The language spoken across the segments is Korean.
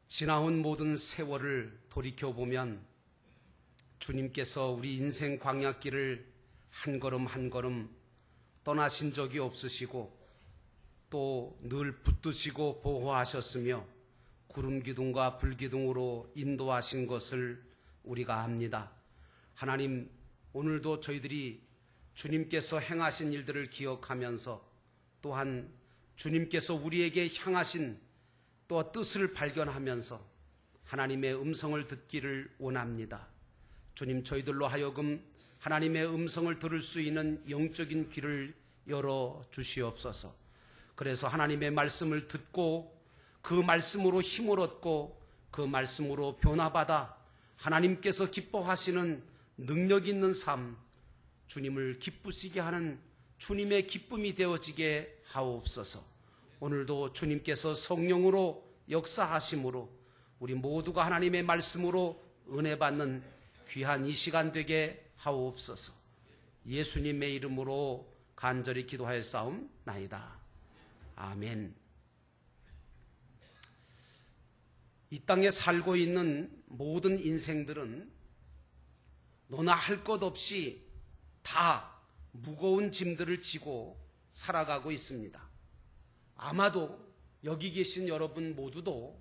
지나온 모든 세월을 돌이켜보면 주님께서 우리 인생 광야길을 한 걸음 한 걸음 떠나신 적이 없으시고 또 늘 붙드시고 보호하셨으며 구름기둥과 불기둥으로 인도하신 것을 우리가 압니다. 하나님, 오늘도 저희들이 주님께서 행하신 일들을 기억하면서 또한 주님께서 우리에게 향하신 또 뜻을 발견하면서 하나님의 음성을 듣기를 원합니다. 주님, 저희들로 하여금 하나님의 음성을 들을 수 있는 영적인 귀를 열어 주시옵소서. 그래서 하나님의 말씀을 듣고 그 말씀으로 힘을 얻고 그 말씀으로 변화받아 하나님께서 기뻐하시는 능력 있는 삶, 주님을 기쁘시게 하는 주님의 기쁨이 되어지게 하옵소서. 오늘도 주님께서 성령으로 역사하심으로 우리 모두가 하나님의 말씀으로 은혜 받는 귀한 이 시간 되게 하옵소서. 예수님의 이름으로 간절히 기도하였사옵나이다. 아멘. 이 땅에 살고 있는 모든 인생들은 너나 할 것 없이 다 무거운 짐들을 지고 살아가고 있습니다. 아마도 여기 계신 여러분 모두도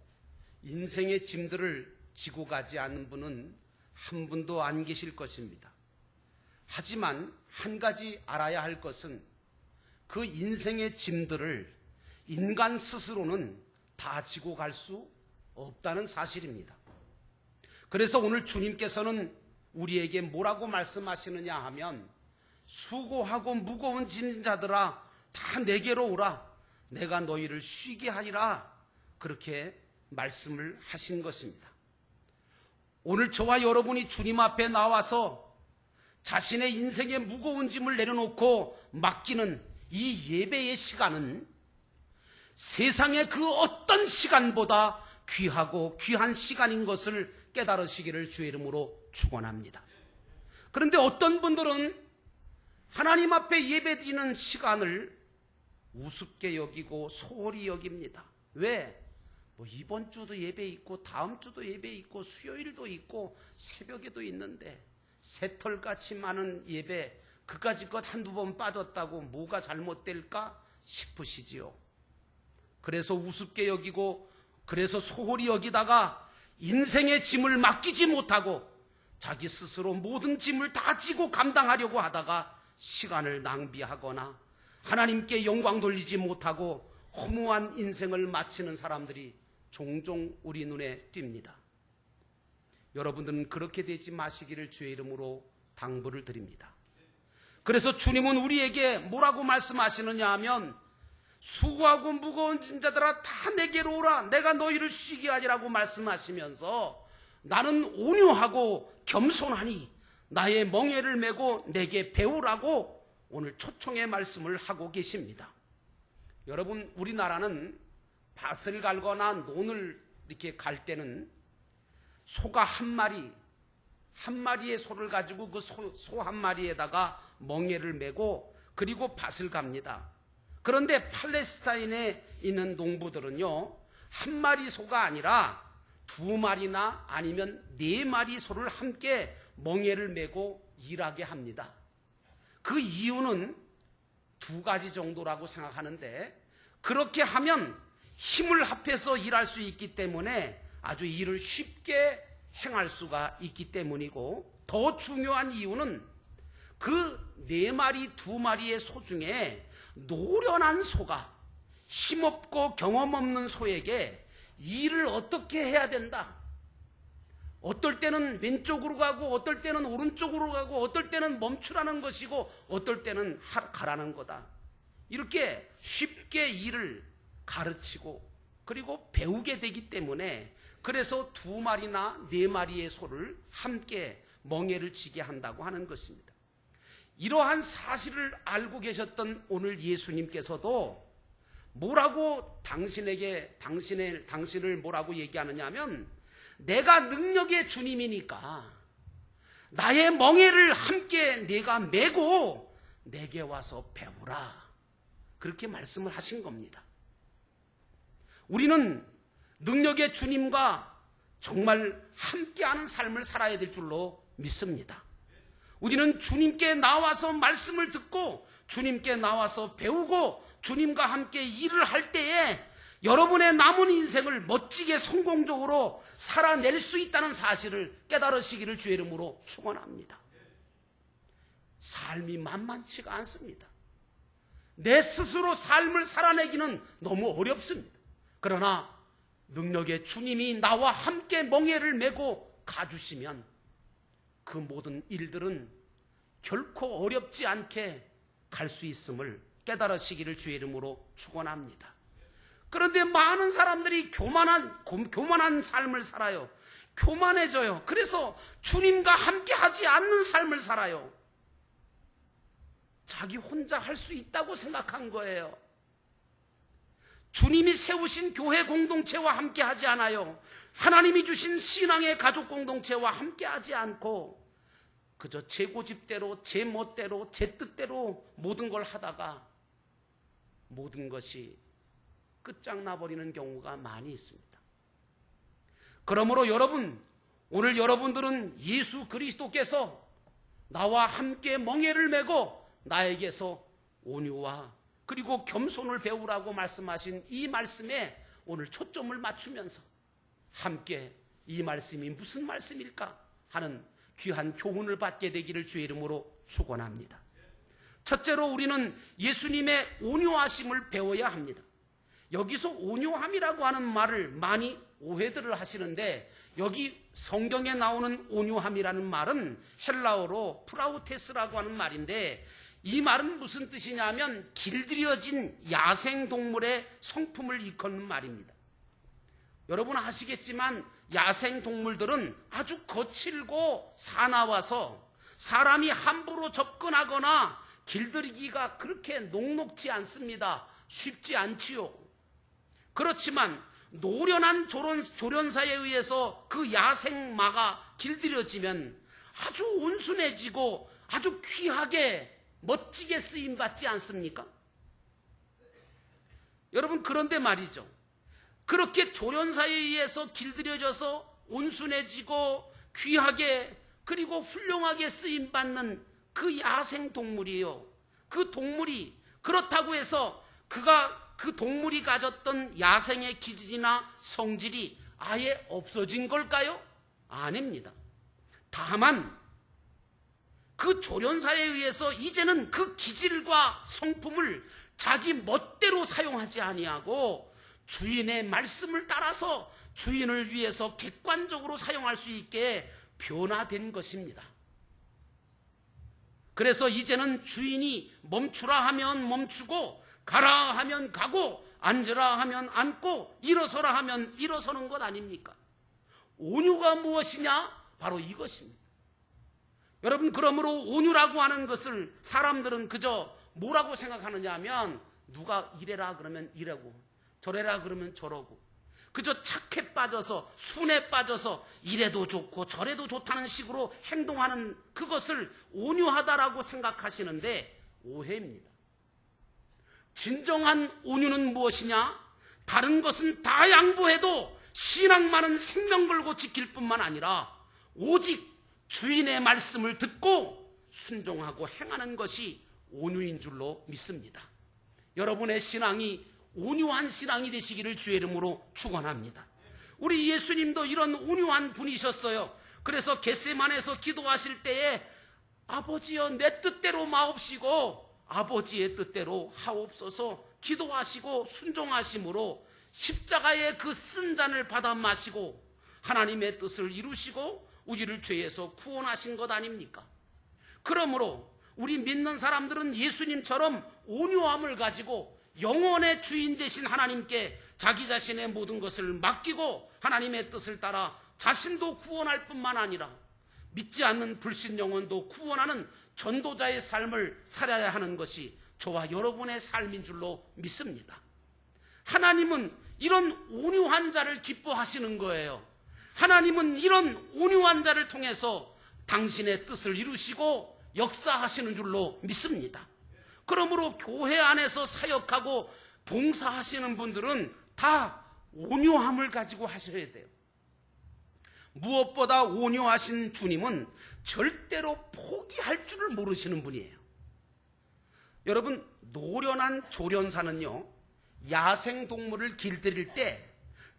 인생의 짐들을 지고 가지 않는 분은 한 분도 안 계실 것입니다. 하지만 한 가지 알아야 할 것은 그 인생의 짐들을 인간 스스로는 다 지고 갈 수 없다는 사실입니다. 그래서 오늘 주님께서는 우리에게 뭐라고 말씀하시느냐 하면 수고하고 무거운 짐자들아 다 내게로 오라, 내가 너희를 쉬게 하리라, 그렇게 말씀을 하신 것입니다. 오늘 저와 여러분이 주님 앞에 나와서 자신의 인생의 무거운 짐을 내려놓고 맡기는 이 예배의 시간은 세상의 그 어떤 시간보다 귀하고 귀한 시간인 것을 깨달으시기를 주의 이름으로 축원합니다. 그런데 어떤 분들은 하나님 앞에 예배드리는 시간을 우습게 여기고 소홀히 여깁니다. 왜? 이번 주도 예배 있고 다음 주도 예배 있고 수요일도 있고 새벽에도 있는데 새털같이 많은 예배 그까짓 것 한두 번 빠졌다고 뭐가 잘못될까 싶으시지요. 그래서 우습게 여기고 그래서 소홀히 여기다가 인생의 짐을 맡기지 못하고 자기 스스로 모든 짐을 다 지고 감당하려고 하다가 시간을 낭비하거나 하나님께 영광 돌리지 못하고 허무한 인생을 마치는 사람들이 종종 우리 눈에 띕니다. 여러분들은 그렇게 되지 마시기를 주의 이름으로 당부를 드립니다. 그래서 주님은 우리에게 뭐라고 말씀하시느냐 하면 수고하고 무거운 짐자들아 다 내게로 오라, 내가 너희를 쉬게 하리라고 말씀하시면서 나는 온유하고 겸손하니 나의 멍에를 메고 내게 배우라고 오늘 초청의 말씀을 하고 계십니다. 여러분, 우리나라는 밭을 갈거나 논을 이렇게 갈 때는 소가 한 마리의 소를 가지고 그 소 한 마리에다가 멍에를 메고 그리고 밭을 갑니다. 그런데 팔레스타인에 있는 농부들은요, 한 마리 소가 아니라 두 마리나 아니면 네 마리 소를 함께 멍에를 메고 일하게 합니다. 그 이유는 두 가지 정도라고 생각하는데, 그렇게 하면 힘을 합해서 일할 수 있기 때문에 아주 일을 쉽게 행할 수가 있기 때문이고, 더 중요한 이유는 그 네 마리 두 마리의 소 중에 노련한 소가 힘없고 경험 없는 소에게 일을 어떻게 해야 된다, 어떨 때는 왼쪽으로 가고 어떨 때는 오른쪽으로 가고 어떨 때는 멈추라는 것이고 어떨 때는 가라는 거다, 이렇게 쉽게 일을 가르치고 그리고 배우게 되기 때문에 그래서 두 마리나 네 마리의 소를 함께 멍에를 지게 한다고 하는 것입니다. 이러한 사실을 알고 계셨던 오늘 예수님께서도 뭐라고 당신을 뭐라고 얘기하느냐 하면 내가 능력의 주님이니까 나의 멍에를 함께 내가 메고 내게 와서 배우라, 그렇게 말씀을 하신 겁니다. 우리는 능력의 주님과 정말 함께하는 삶을 살아야 될 줄로 믿습니다. 우리는 주님께 나와서 말씀을 듣고 주님께 나와서 배우고 주님과 함께 일을 할 때에 여러분의 남은 인생을 멋지게 성공적으로 살아낼 수 있다는 사실을 깨달으시기를 주의 이름으로 축원합니다. 삶이 만만치가 않습니다. 내 스스로 삶을 살아내기는 너무 어렵습니다. 그러나 능력의 주님이 나와 함께 멍에를 메고 가주시면 그 모든 일들은 결코 어렵지 않게 갈 수 있음을 깨달으시기를 주의 이름으로 축원합니다. 그런데 많은 사람들이 교만한 삶을 살아요. 교만해져요. 그래서 주님과 함께 하지 않는 삶을 살아요. 자기 혼자 할 수 있다고 생각한 거예요. 주님이 세우신 교회 공동체와 함께 하지 않아요. 하나님이 주신 신앙의 가족 공동체와 함께 하지 않고 그저 제 고집대로, 제 멋대로, 제 뜻대로 모든 걸 하다가 모든 것이 끝장나버리는 경우가 많이 있습니다. 그러므로 여러분, 오늘 여러분들은 예수 그리스도께서 나와 함께 멍에를 메고 나에게서 온유와 그리고 겸손을 배우라고 말씀하신 이 말씀에 오늘 초점을 맞추면서 함께 이 말씀이 무슨 말씀일까 하는 귀한 교훈을 받게 되기를 주의 이름으로 축원합니다. 첫째로 우리는 예수님의 온유하심을 배워야 합니다. 여기서 온유함이라고 하는 말을 많이 오해들을 하시는데 여기 성경에 나오는 온유함이라는 말은 헬라어로 프라우테스라고 하는 말인데 이 말은 무슨 뜻이냐면 길들여진 야생동물의 성품을 일컫는 말입니다. 여러분 아시겠지만 야생동물들은 아주 거칠고 사나워서 사람이 함부로 접근하거나 길들이기가 그렇게 녹록지 않습니다. 쉽지 않지요. 그렇지만 노련한 조련사에 의해서 그 야생마가 길들여지면 아주 온순해지고 아주 귀하게 멋지게 쓰임받지 않습니까? 여러분 그런데 말이죠. 그렇게 조련사에 의해서 길들여져서 온순해지고 귀하게 그리고 훌륭하게 쓰임받는 그 야생동물이에요. 그 동물이 그렇다고 해서 그 동물이 가졌던 야생의 기질이나 성질이 아예 없어진 걸까요? 아닙니다. 다만 그 조련사에 의해서 이제는 그 기질과 성품을 자기 멋대로 사용하지 아니하고 주인의 말씀을 따라서 주인을 위해서 객관적으로 사용할 수 있게 변화된 것입니다. 그래서 이제는 주인이 멈추라 하면 멈추고 가라 하면 가고 앉으라 하면 앉고 일어서라 하면 일어서는 것 아닙니까? 온유가 무엇이냐? 바로 이것입니다. 여러분 그러므로 온유라고 하는 것을 사람들은 그저 뭐라고 생각하느냐 하면 누가 이래라 그러면 이래고 저래라 그러면 저러고 그저 착해 빠져서 순에 빠져서 이래도 좋고 저래도 좋다는 식으로 행동하는 그것을 온유하다라고 생각하시는데 오해입니다. 진정한 온유는 무엇이냐? 다른 것은 다 양보해도 신앙만은 생명 걸고 지킬 뿐만 아니라 오직 주인의 말씀을 듣고 순종하고 행하는 것이 온유인 줄로 믿습니다. 여러분의 신앙이 온유한 신앙이 되시기를 주의 이름으로 축원합니다. 우리 예수님도 이런 온유한 분이셨어요. 그래서 겟세마네에서 기도하실 때에 아버지여 내 뜻대로 마옵시고 아버지의 뜻대로 하옵소서 기도하시고 순종하심으로 십자가의 그 쓴 잔을 받아 마시고 하나님의 뜻을 이루시고 우리를 죄에서 구원하신 것 아닙니까? 그러므로 우리 믿는 사람들은 예수님처럼 온유함을 가지고 영원의 주인 되신 하나님께 자기 자신의 모든 것을 맡기고 하나님의 뜻을 따라 자신도 구원할 뿐만 아니라 믿지 않는 불신 영혼도 구원하는 전도자의 삶을 살아야 하는 것이 저와 여러분의 삶인 줄로 믿습니다. 하나님은 이런 온유한 자를 기뻐하시는 거예요. 하나님은 이런 온유한 자를 통해서 당신의 뜻을 이루시고 역사하시는 줄로 믿습니다. 그러므로 교회 안에서 사역하고 봉사하시는 분들은 다 온유함을 가지고 하셔야 돼요. 무엇보다 온유하신 주님은 절대로 포기할 줄을 모르시는 분이에요. 여러분, 노련한 조련사는요, 야생동물을 길들일 때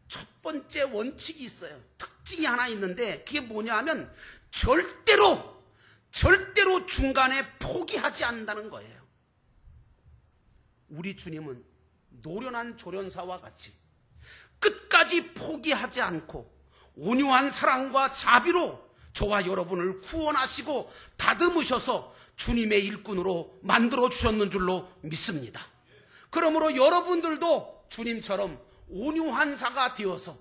첫 번째 원칙이 있어요. 특징이 하나 있는데 그게 뭐냐 하면 절대로 중간에 포기하지 않는다는 거예요. 우리 주님은 노련한 조련사와 같이 끝까지 포기하지 않고 온유한 사랑과 자비로 저와 여러분을 구원하시고 다듬으셔서 주님의 일꾼으로 만들어 주셨는 줄로 믿습니다. 그러므로 여러분들도 주님처럼 온유한 사가 되어서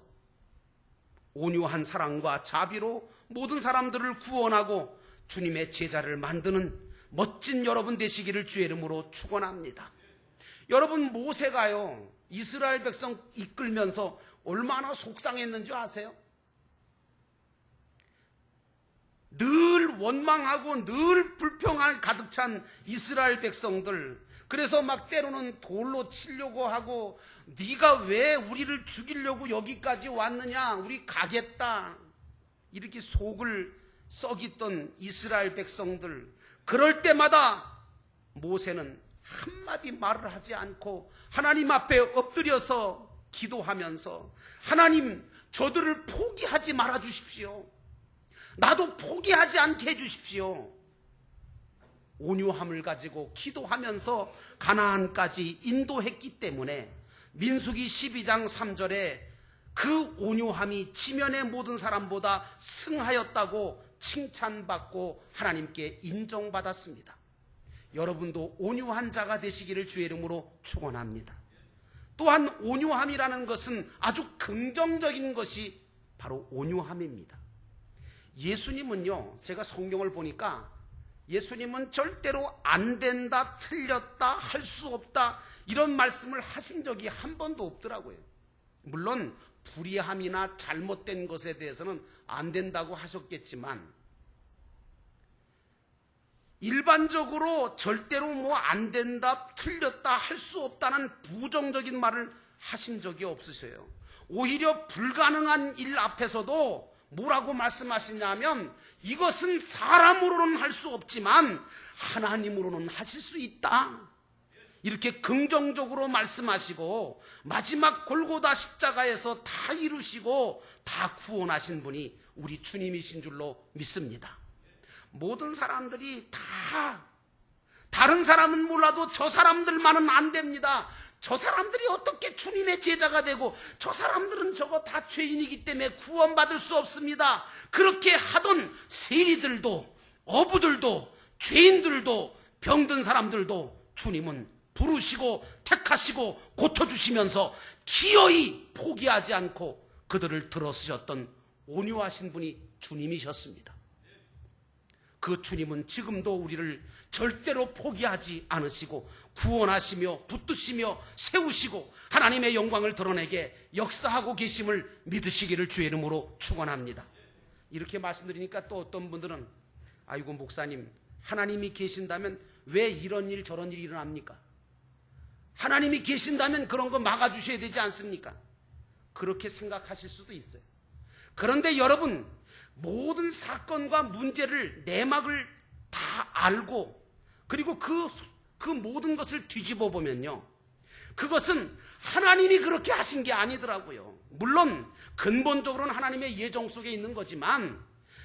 온유한 사랑과 자비로 모든 사람들을 구원하고 주님의 제자를 만드는 멋진 여러분 되시기를 주의 이름으로 축원합니다. 여러분, 모세가요, 이스라엘 백성 이끌면서 얼마나 속상했는지 아세요? 늘 원망하고 늘 불평이 가득 찬 이스라엘 백성들, 그래서 막 때로는 돌로 치려고 하고, 네가 왜 우리를 죽이려고 여기까지 왔느냐, 우리 가겠다, 이렇게 속을 썩이던 이스라엘 백성들, 그럴 때마다 모세는 한마디 말을 하지 않고 하나님 앞에 엎드려서 기도하면서, 하나님, 저들을 포기하지 말아 주십시오. 나도 포기하지 않게 해주십시오. 온유함을 가지고 기도하면서 가나안까지 인도했기 때문에 민수기 12장 3절에 그 온유함이 지면의 모든 사람보다 승하였다고 칭찬받고 하나님께 인정받았습니다. 여러분도 온유한 자가 되시기를 주의 이름으로 축원합니다. 또한 온유함이라는 것은 아주 긍정적인 것이 바로 온유함입니다. 예수님은요, 제가 성경을 보니까 예수님은 절대로 안 된다, 틀렸다, 할 수 없다, 이런 말씀을 하신 적이 한 번도 없더라고요. 물론 불의함이나 잘못된 것에 대해서는 안 된다고 하셨겠지만, 일반적으로 절대로 뭐 안 된다, 틀렸다, 할 수 없다는 부정적인 말을 하신 적이 없으세요. 오히려 불가능한 일 앞에서도 뭐라고 말씀하시냐면, 이것은 사람으로는 할 수 없지만 하나님으로는 하실 수 있다, 이렇게 긍정적으로 말씀하시고 마지막 골고다 십자가에서 다 이루시고 다 구원하신 분이 우리 주님이신 줄로 믿습니다. 모든 사람들이 다, 다른 사람은 몰라도 저 사람들만은 안 됩니다. 저 사람들이 어떻게 주님의 제자가 되고, 저 사람들은 저거 다 죄인이기 때문에 구원받을 수 없습니다, 그렇게 하던 세리들도, 어부들도, 죄인들도, 병든 사람들도 주님은 부르시고 택하시고 고쳐주시면서 기어이 포기하지 않고 그들을 들어쓰셨던 온유하신 분이 주님이셨습니다. 그 주님은 지금도 우리를 절대로 포기하지 않으시고 구원하시며 붙드시며 세우시고 하나님의 영광을 드러내게 역사하고 계심을 믿으시기를 주의 이름으로 축원합니다. 이렇게 말씀드리니까 또 어떤 분들은, 아이고 목사님, 하나님이 계신다면 왜 이런 일 저런 일이 일어납니까? 하나님이 계신다면 그런 거 막아주셔야 되지 않습니까? 그렇게 생각하실 수도 있어요. 그런데 여러분, 모든 사건과 문제를, 내막을 다 알고 그리고 그 모든 것을 뒤집어 보면요, 그것은 하나님이 그렇게 하신 게 아니더라고요. 물론 근본적으로는 하나님의 예정 속에 있는 거지만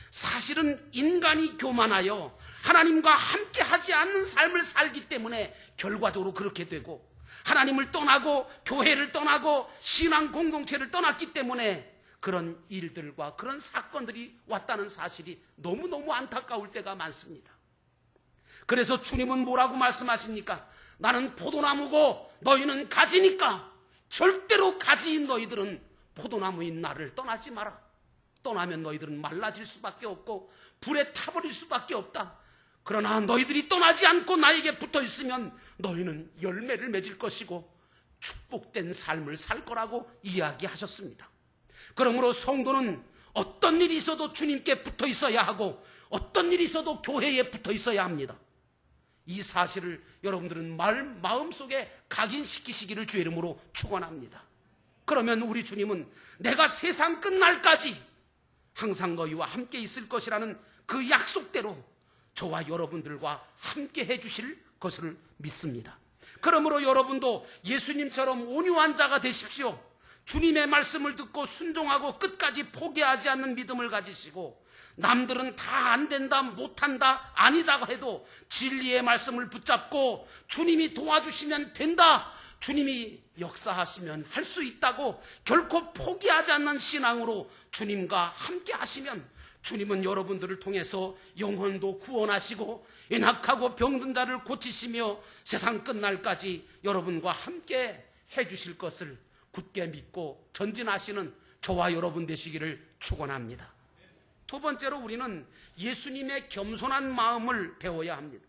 사실은 인간이 교만하여 하나님과 함께 하지 않는 삶을 살기 때문에 결과적으로 그렇게 되고, 하나님을 떠나고 교회를 떠나고 신앙 공동체를 떠났기 때문에 그런 일들과 그런 사건들이 왔다는 사실이 너무너무 안타까울 때가 많습니다. 그래서 주님은 뭐라고 말씀하십니까? 나는 포도나무고 너희는 가지니까 절대로 가지인 너희들은 포도나무인 나를 떠나지 마라. 떠나면 너희들은 말라질 수밖에 없고 불에 타버릴 수밖에 없다. 그러나 너희들이 떠나지 않고 나에게 붙어 있으면 너희는 열매를 맺을 것이고 축복된 삶을 살 거라고 이야기하셨습니다. 그러므로 성도는 어떤 일이 있어도 주님께 붙어 있어야 하고 어떤 일이 있어도 교회에 붙어 있어야 합니다. 이 사실을 여러분들은 마음속에 각인시키시기를 주의 이름으로 축원합니다. 그러면 우리 주님은 내가 세상 끝날까지 항상 너희와 함께 있을 것이라는 그 약속대로 저와 여러분들과 함께 해주실 것을 믿습니다. 그러므로 여러분도 예수님처럼 온유한 자가 되십시오. 주님의 말씀을 듣고 순종하고 끝까지 포기하지 않는 믿음을 가지시고, 남들은 다 안 된다, 못한다, 아니다 해도 진리의 말씀을 붙잡고 주님이 도와주시면 된다, 주님이 역사하시면 할 수 있다고 결코 포기하지 않는 신앙으로 주님과 함께 하시면, 주님은 여러분들을 통해서 영혼도 구원하시고 연약하고 병든 자를 고치시며 세상 끝날까지 여러분과 함께 해주실 것을 굳게 믿고 전진하시는 저와 여러분 되시기를 축원합니다. 두 번째로 우리는 예수님의 겸손한 마음을 배워야 합니다.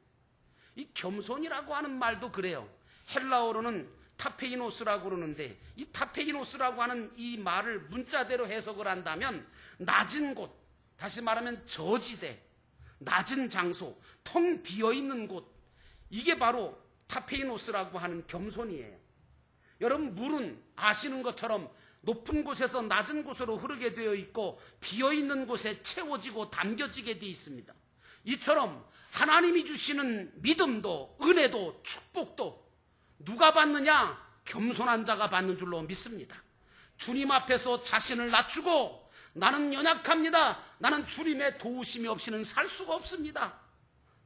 이 겸손이라고 하는 말도 그래요. 헬라어로는 타페이노스라고 그러는데, 이 타페이노스라고 하는 이 말을 문자대로 해석을 한다면 낮은 곳, 다시 말하면 저지대, 낮은 장소, 텅 비어있는 곳, 이게 바로 타페이노스라고 하는 겸손이에요. 여러분, 물은 아시는 것처럼 높은 곳에서 낮은 곳으로 흐르게 되어 있고 비어있는 곳에 채워지고 담겨지게 되어 있습니다. 이처럼 하나님이 주시는 믿음도 은혜도 축복도 누가 받느냐? 겸손한 자가 받는 줄로 믿습니다. 주님 앞에서 자신을 낮추고 나는 연약합니다, 나는 주님의 도우심이 없이는 살 수가 없습니다,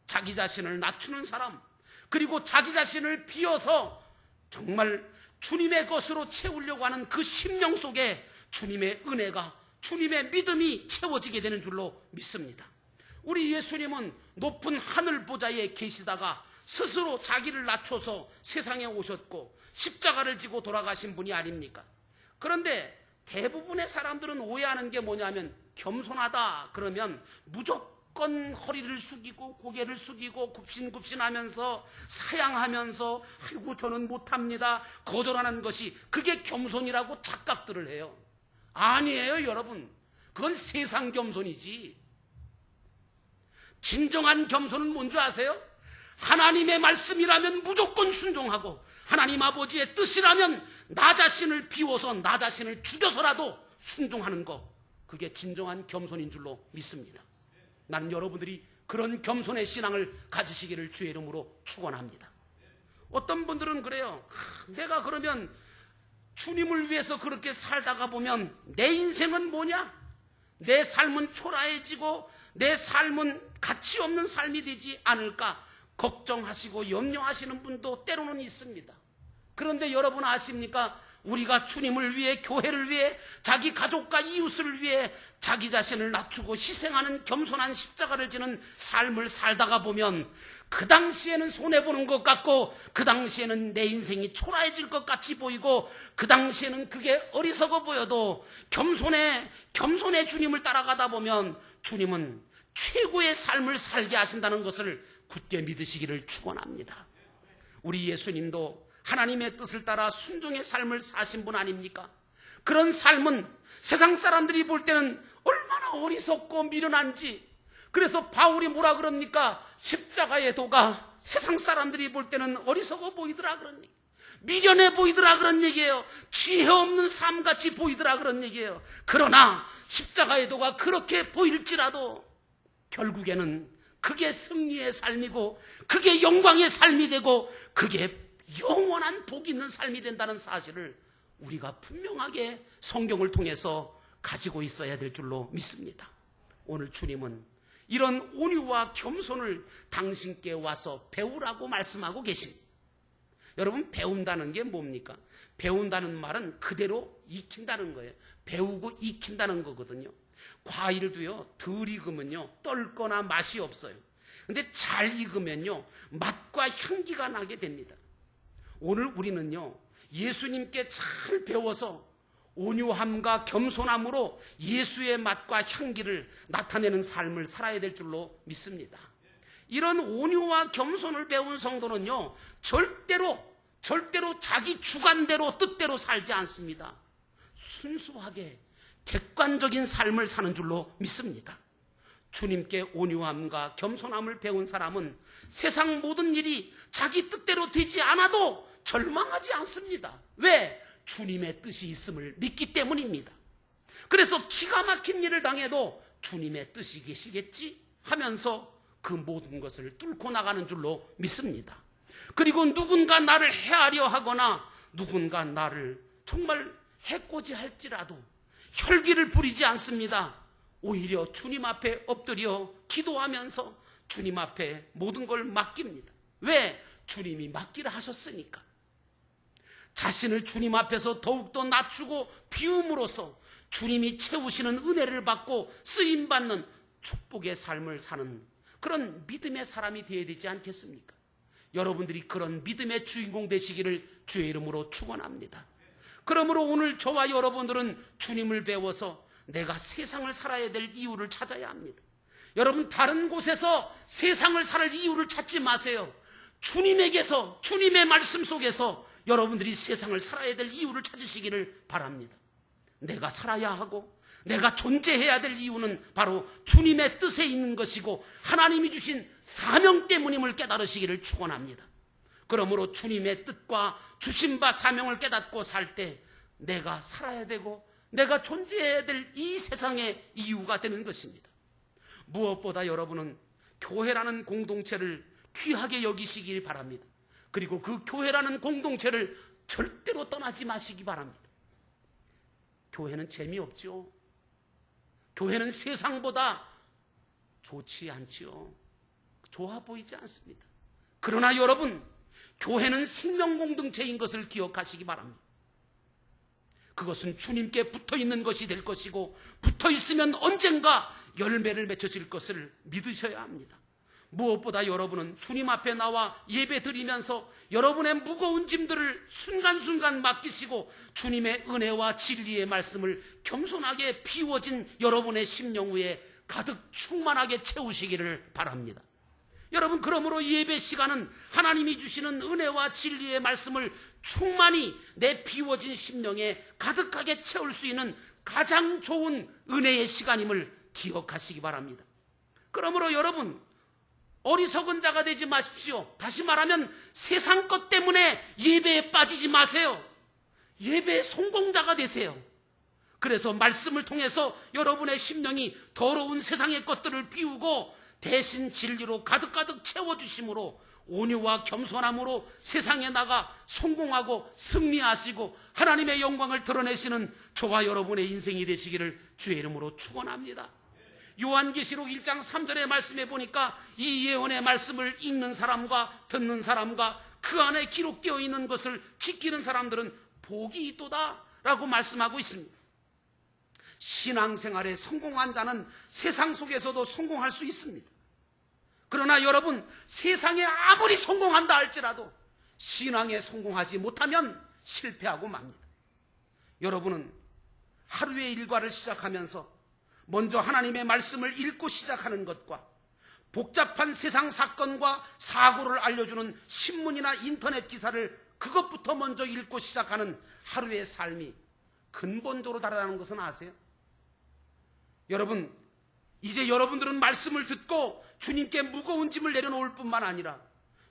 자기 자신을 낮추는 사람, 그리고 자기 자신을 비워서 정말 주님의 것으로 채우려고 하는 그 심령 속에 주님의 은혜가, 주님의 믿음이 채워지게 되는 줄로 믿습니다. 우리 예수님은 높은 하늘 보좌에 계시다가 스스로 자기를 낮춰서 세상에 오셨고 십자가를 지고 돌아가신 분이 아닙니까? 그런데 대부분의 사람들은 오해하는 게 뭐냐면, 겸손하다 그러면 무조건 허리를 숙이고 고개를 숙이고 굽신굽신하면서 사양하면서 아이고 저는 못합니다 거절하는 것이 그게 겸손이라고 착각들을 해요. 아니에요 여러분, 그건 세상 겸손이지. 진정한 겸손은 뭔지 아세요? 하나님의 말씀이라면 무조건 순종하고 하나님 아버지의 뜻이라면 나 자신을 비워서 나 자신을 죽여서라도 순종하는 것, 그게 진정한 겸손인 줄로 믿습니다. 나는 여러분들이 그런 겸손의 신앙을 가지시기를 주의 이름으로 축원합니다. 어떤 분들은 그래요. 내가 그러면 주님을 위해서 그렇게 살다가 보면 내 인생은 뭐냐? 내 삶은 초라해지고 내 삶은 가치 없는 삶이 되지 않을까 걱정하시고 염려하시는 분도 때로는 있습니다. 그런데 여러분 아십니까? 우리가 주님을 위해, 교회를 위해, 자기 가족과 이웃을 위해 자기 자신을 낮추고 희생하는 겸손한 십자가를 지는 삶을 살다가 보면 그 당시에는 손해보는 것 같고 그 당시에는 내 인생이 초라해질 것 같이 보이고 그 당시에는 그게 어리석어 보여도 겸손해 주님을 따라가다 보면 주님은 최고의 삶을 살게 하신다는 것을 굳게 믿으시기를 축원합니다. 우리 예수님도 하나님의 뜻을 따라 순종의 삶을 사신 분 아닙니까? 그런 삶은 세상 사람들이 볼 때는 얼마나 어리석고 미련한지. 그래서 바울이 뭐라 그럽니까? 십자가의 도가 세상 사람들이 볼 때는 어리석어 보이더라 그런 얘기, 미련해 보이더라 그런 얘기예요. 지혜 없는 삶같이 보이더라 그런 얘기예요. 그러나 십자가의 도가 그렇게 보일지라도 결국에는 그게 승리의 삶이고 그게 영광의 삶이 되고 그게 영원한 복이 있는 삶이 된다는 사실을 우리가 분명하게 성경을 통해서 가지고 있어야 될 줄로 믿습니다. 오늘 주님은 이런 온유와 겸손을 당신께 와서 배우라고 말씀하고 계십니다. 여러분, 배운다는 게 뭡니까? 배운다는 말은 그대로 익힌다는 거예요. 배우고 익힌다는 거거든요. 과일도요, 덜 익으면요 떨거나 맛이 없어요. 근데 잘 익으면요 맛과 향기가 나게 됩니다. 오늘 우리는요 예수님께 잘 배워서 온유함과 겸손함으로 예수의 맛과 향기를 나타내는 삶을 살아야 될 줄로 믿습니다. 이런 온유와 겸손을 배운 성도는요 절대로 자기 주관대로 뜻대로 살지 않습니다. 순수하게 객관적인 삶을 사는 줄로 믿습니다. 주님께 온유함과 겸손함을 배운 사람은 세상 모든 일이 자기 뜻대로 되지 않아도 절망하지 않습니다. 왜? 주님의 뜻이 있음을 믿기 때문입니다. 그래서 기가 막힌 일을 당해도 주님의 뜻이 계시겠지 하면서 그 모든 것을 뚫고 나가는 줄로 믿습니다. 그리고 누군가 나를 해하려 하거나 누군가 나를 정말 해코지할지라도 혈기를 부리지 않습니다. 오히려 주님 앞에 엎드려 기도하면서 주님 앞에 모든 걸 맡깁니다. 왜? 주님이 맡기라 하셨으니까. 자신을 주님 앞에서 더욱더 낮추고 비움으로써 주님이 채우시는 은혜를 받고 쓰임받는 축복의 삶을 사는 그런 믿음의 사람이 되어야 되지 않겠습니까? 여러분들이 그런 믿음의 주인공 되시기를 주의 이름으로 축원합니다. 그러므로 오늘 저와 여러분들은 주님을 배워서 내가 세상을 살아야 될 이유를 찾아야 합니다. 여러분, 다른 곳에서 세상을 살 이유를 찾지 마세요. 주님에게서, 주님의 말씀 속에서 여러분들이 세상을 살아야 될 이유를 찾으시기를 바랍니다. 내가 살아야 하고 내가 존재해야 될 이유는 바로 주님의 뜻에 있는 것이고 하나님이 주신 사명 때문임을 깨달으시기를 축원합니다. 그러므로 주님의 뜻과 주신 바 사명을 깨닫고 살 때 내가 살아야 되고 내가 존재해야 될 이 세상의 이유가 되는 것입니다. 무엇보다 여러분은 교회라는 공동체를 귀하게 여기시기 바랍니다. 그리고 그 교회라는 공동체를 절대로 떠나지 마시기 바랍니다. 교회는 재미없죠. 교회는 세상보다 좋지 않지요. 좋아 보이지 않습니다. 그러나 여러분, 교회는 생명 공동체인 것을 기억하시기 바랍니다. 그것은 주님께 붙어있는 것이 될 것이고 붙어있으면 언젠가 열매를 맺혀질 것을 믿으셔야 합니다. 무엇보다 여러분은 주님 앞에 나와 예배 드리면서 여러분의 무거운 짐들을 순간순간 맡기시고 주님의 은혜와 진리의 말씀을 겸손하게 비워진 여러분의 심령 위에 가득 충만하게 채우시기를 바랍니다. 여러분, 그러므로 예배 시간은 하나님이 주시는 은혜와 진리의 말씀을 충만히 내 비워진 심령에 가득하게 채울 수 있는 가장 좋은 은혜의 시간임을 기억하시기 바랍니다. 그러므로 여러분, 어리석은 자가 되지 마십시오. 다시 말하면 세상 것 때문에 예배에 빠지지 마세요. 예배의 성공자가 되세요. 그래서 말씀을 통해서 여러분의 심령이 더러운 세상의 것들을 비우고 대신 진리로 가득가득 채워주심으로 온유와 겸손함으로 세상에 나가 성공하고 승리하시고 하나님의 영광을 드러내시는 저와 여러분의 인생이 되시기를 주의 이름으로 축원합니다. 요한계시록 1장 3절의 말씀에 보니까 이 예언의 말씀을 읽는 사람과 듣는 사람과 그 안에 기록되어 있는 것을 지키는 사람들은 복이 있도다 라고 말씀하고 있습니다. 신앙생활에 성공한 자는 세상 속에서도 성공할 수 있습니다. 그러나 여러분, 세상에 아무리 성공한다 할지라도 신앙에 성공하지 못하면 실패하고 맙니다. 여러분은 하루의 일과를 시작하면서 먼저 하나님의 말씀을 읽고 시작하는 것과 복잡한 세상 사건과 사고를 알려주는 신문이나 인터넷 기사를 그것부터 먼저 읽고 시작하는 하루의 삶이 근본적으로 다르다는 것은 아세요? 여러분, 이제 여러분들은 말씀을 듣고 주님께 무거운 짐을 내려놓을 뿐만 아니라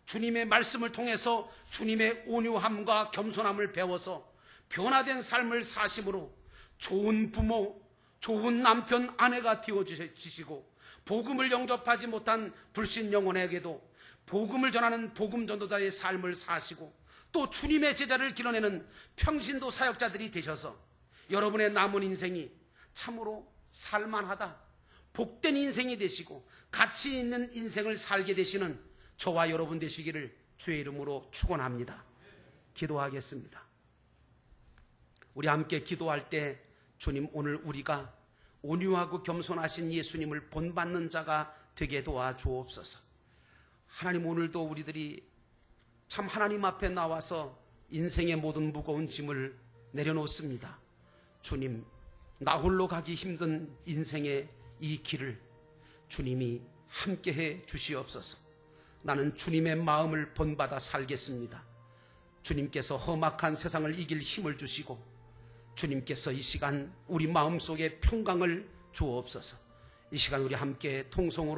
주님의 말씀을 통해서 주님의 온유함과 겸손함을 배워서 변화된 삶을 사심으로 좋은 부모, 좋은 남편, 아내가 되어주시고 복음을 영접하지 못한 불신 영혼에게도 복음을 전하는 복음 전도자의 삶을 사시고 또 주님의 제자를 길러내는 평신도 사역자들이 되셔서 여러분의 남은 인생이 참으로 살만하다, 복된 인생이 되시고 가치 있는 인생을 살게 되시는 저와 여러분 되시기를 주의 이름으로 축원합니다. 기도하겠습니다. 우리 함께 기도할 때 주님, 오늘 우리가 온유하고 겸손하신 예수님을 본받는 자가 되게 도와주옵소서. 하나님, 오늘도 우리들이 참 하나님 앞에 나와서 인생의 모든 무거운 짐을 내려놓습니다. 주님, 나 홀로 가기 힘든 인생의 이 길을 주님이 함께해 주시옵소서. 나는 주님의 마음을 본받아 살겠습니다. 주님께서 험악한 세상을 이길 힘을 주시고 주님께서 이 시간 우리 마음속에 평강을 주옵소서. 이 시간 우리 함께 통성으로